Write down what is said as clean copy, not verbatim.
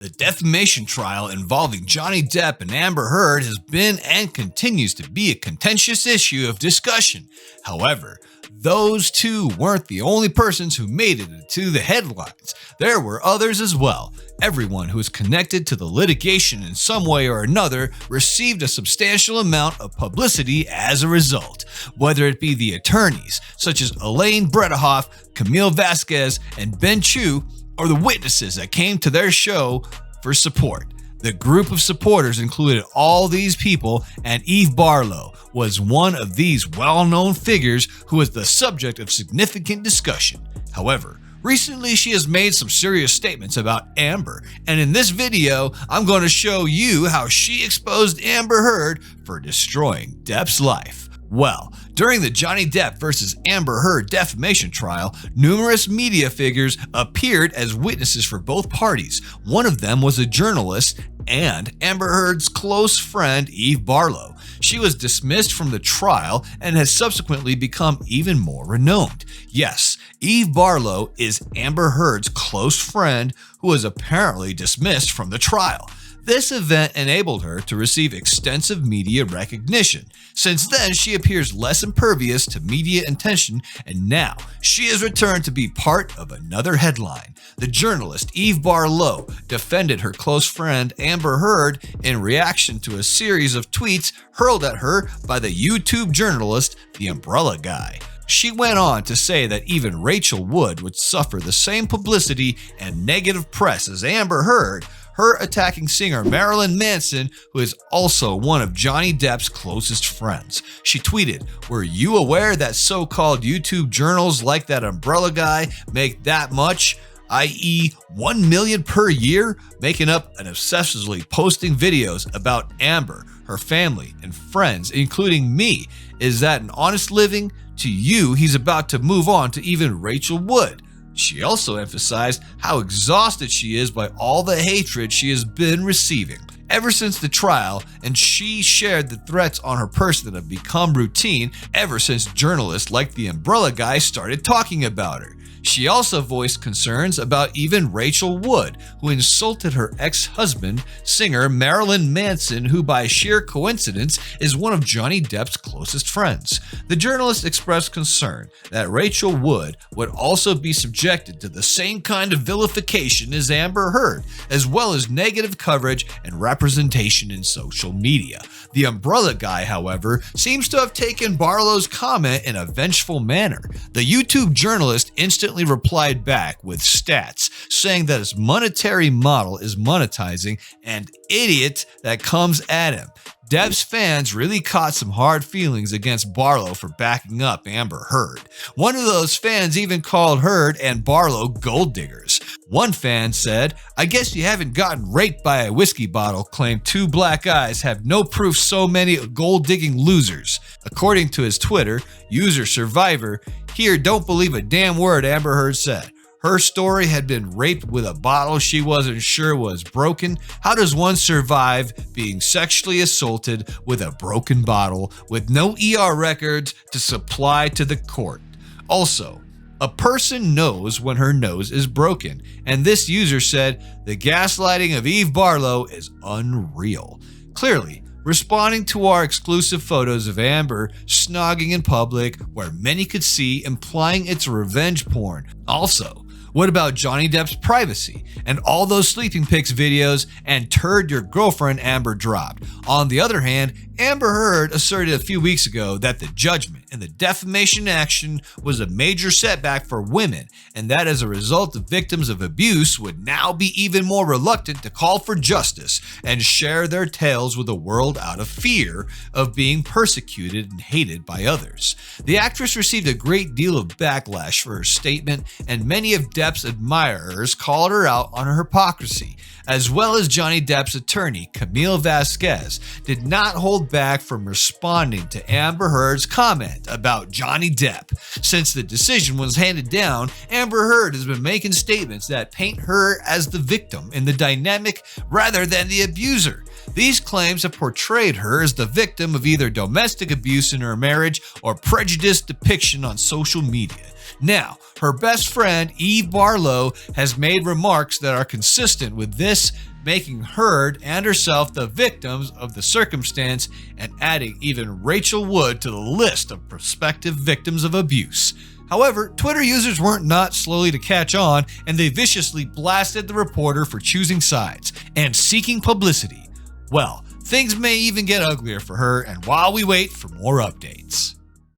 The defamation trial involving Johnny Depp and Amber Heard has been and continues to be a contentious issue of discussion. However, those two weren't the only persons who made it into the headlines. There were others as well. Everyone who is connected to the litigation in some way or another received a substantial amount of publicity as a result, whether it be the attorneys, such as Elaine Bredehoff, Camille Vasquez, and Ben Chu, or the witnesses that came to their show for support. The group of supporters included all these people, and Eve Barlow was one of these well-known figures who was the subject of significant discussion. However, recently she has made some serious statements about Amber, and in this video, I'm going to show you how she exposed Amber Heard for destroying Depp's life. Well, during the Johnny Depp versus Amber Heard defamation trial, numerous media figures appeared as witnesses for both parties. One of them was a journalist and Amber Heard's close friend, Eve Barlow. She was dismissed from the trial and has subsequently become even more renowned. Yes, Eve Barlow is Amber Heard's close friend who was apparently dismissed from the trial. This event enabled her to receive extensive media recognition. Since then, she appears less impervious to media attention, and now she has returned to be part of another headline. The journalist Eve Barlow defended her close friend Amber Heard in reaction to a series of tweets hurled at her by the YouTube journalist The Umbrella Guy. She went on to say that even Rachel Wood would suffer the same publicity and negative press as Amber Heard, her attacking singer Marilyn Manson, who is also one of Johnny Depp's closest friends. She tweeted, "Were you aware that so-called YouTube journals like that Umbrella Guy make that much, i.e. 1 million per year, making up and obsessively posting videos about Amber, her family, and friends, including me? Is that an honest living? To you, he's about to move on to even Rachel Wood." She also emphasized how exhausted she is by all the hatred she has been receiving ever since the trial, and she shared the threats on her person that have become routine ever since journalists like the Umbrella Guy started talking about her. She also voiced concerns about even Rachel Wood, who insulted her ex-husband, singer Marilyn Manson, who by sheer coincidence is one of Johnny Depp's closest friends. The journalist expressed concern that Rachel Wood would also be subjected to the same kind of vilification as Amber Heard, as well as negative coverage and representation in social media. The Umbrella Guy, however, seems to have taken Barlow's comment in a vengeful manner. The YouTube journalist instantly replied back with stats, saying that his monetary model is monetizing an idiot that comes at him. Depp's fans really caught some hard feelings against Barlow for backing up Amber Heard. One of those fans even called Heard and Barlow gold diggers. One fan said, "I guess you haven't gotten raped by a whiskey bottle," claimed two black eyes have no proof so many gold-digging losers. According to his Twitter, user Survivor, "Here, don't believe a damn word Amber Heard said. Her story had been raped with a bottle she wasn't sure was broken. How does one survive being sexually assaulted with a broken bottle with no ER records to supply to the court? Also, a person knows when her nose is broken." And this user said, "The gaslighting of Eve Barlow is unreal." Clearly, responding to our exclusive photos of Amber snogging in public where many could see, implying it's revenge porn. Also, what about Johnny Depp's privacy and all those sleeping pics videos and turd your girlfriend Amber dropped? On the other hand, Amber Heard asserted a few weeks ago that the judgment in the defamation action was a major setback for women, and that as a result, the victims of abuse would now be even more reluctant to call for justice and share their tales with the world out of fear of being persecuted and hated by others. The actress received a great deal of backlash for her statement, and many of Depp's admirers called her out on her hypocrisy, as well as Johnny Depp's attorney, Camille Vasquez, did not hold back from responding to Amber Heard's comment about Johnny Depp. Since the decision was handed down, Amber Heard has been making statements that paint her as the victim in the dynamic rather than the abuser. These claims have portrayed her as the victim of either domestic abuse in her marriage or prejudiced depiction on social media. Now, her best friend, Eve Barlow, has made remarks that are consistent with this making Heard and herself the victims of the circumstance and adding even Rachel Wood to the list of prospective victims of abuse. However, Twitter users weren't not slowly to catch on, and they viciously blasted the reporter for choosing sides and seeking publicity. Well, things may even get uglier for her, and while we wait for more updates.